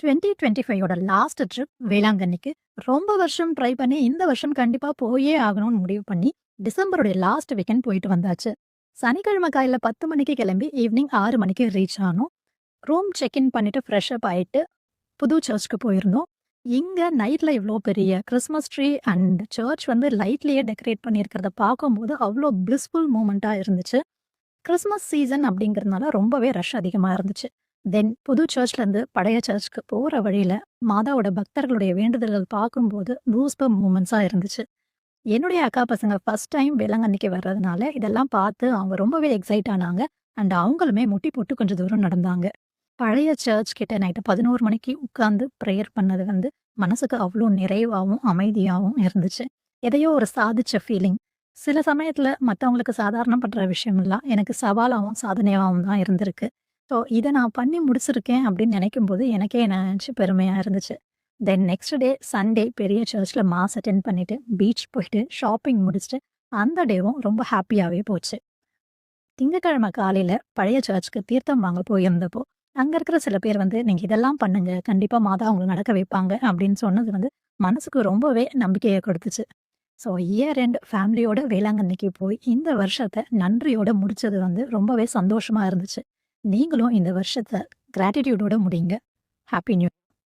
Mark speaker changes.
Speaker 1: 2025 last trip வேளாங்கண்ணிக்கு. ரொம்ப வருஷம் ட்ரை பண்ணி, இந்த வருஷம் கண்டிப்பா போயே ஆகணும்னு முடிவு பண்ணி, டிசம்பருடைய லாஸ்ட் வீக்கெண்ட் போயிட்டு வந்தாச்சு. சனிக்கிழமை காலையில 10 மணிக்கு கிளம்பி, ஈவினிங் 6 மணிக்கு ரீச் ஆனோம். ரூம் செக் இன் பண்ணிட்டு ஃப்ரெஷ் அப் ஆயிட்டு, புது சர்ச்சுக்கு போயிருந்தோம். இங்க நைட்ல இவ்ளோ பெரிய கிறிஸ்மஸ் ட்ரீ அண்ட் சர்ச் வந்து லைட்லயே டெக்கரேட் பண்ணியிருக்கிறத பார்க்கும்போது, அவ்ளோ பிளிஸ்ஃபுல் மூமெண்ட்டா இருந்துச்சு. கிறிஸ்மஸ் சீசன் அப்படிங்கிறதுனால ரொம்பவே ரஷ் அதிகமா இருந்துச்சு. தென் புது சர்ச்லேருந்து பழைய சர்ச்சுக்கு போற வழியில, மாதாவோட பக்தர்களுடைய வேண்டுதல்கள் பார்க்கும்போது கூஸ்பம்ப் மூமெண்ட்ஸா இருந்துச்சு. என்னுடைய அக்கா பசங்க ஃபர்ஸ்ட் டைம் வேளாங்கண்ணிக்கு வர்றதுனால, இதெல்லாம் பார்த்து அவங்க ரொம்பவே எக்ஸைட் ஆனாங்க. அண்ட் அவங்களுமே முட்டி போட்டு கொஞ்சம் தூரம் நடந்தாங்க. பழைய சர்ச் கிட்ட நைட்டு 11 மணிக்கு உட்கார்ந்து ப்ரேயர் பண்ணது வந்து, மனசுக்கு அவ்ளோ நிறைவாவும், அமைதியாவும் இருந்துச்சு. எதையோ ஒரு சாதிச்ச ஃபீலிங். சில சமயத்துல மத்தவங்களுக்கு சாதாரணம் பண்ற விஷயம்லாம் எனக்கு சவாலாவும், சாதனையாவும் தான் இருந்திருக்கு. ஸோ, இத நான் பண்ணி முடிச்சிருக்கேன் அப்படின்னு நினைக்கும்போது, எனக்கே என்ன நெனச்சு பெருமையா இருந்துச்சு. தென் நெக்ஸ்ட் டே சண்டே பெரிய சர்ச்ல மாஸ் அட்டெண்ட் பண்ணிட்டு, பீச் போயிட்டு, ஷாப்பிங் முடிச்சுட்டு, அந்த டேவும் ரொம்ப ஹேப்பியாவே போச்சு. திங்கட்கிழமை காலையில பழைய சர்ச்சுக்கு தீர்த்தம் வாங்க போயிருந்தப்போ, அங்க இருக்கிற சில பேர் வந்து, "நீங்க இதெல்லாம் பண்ணுங்க. கண்டிப்பா மாதா உங்கள நடக்க வைப்பாங்க." அப்படின்னு சொன்னது வந்து, மனசுக்கு ரொம்பவே நம்பிக்கைய குடுத்துச்சு. ஸோ, இயர் எண்ட் ஃபேமிலியோட வேளாங்கண்ணிக்கு போய், இந்த வருஷத்த நன்றியோட முடிச்சது வந்து ரொம்பவே சந்தோஷமா இருந்துச்சு. நீங்களும் இந்த வருஷத்த கிராட்டிட்யூடோட முடிங்க. Happy new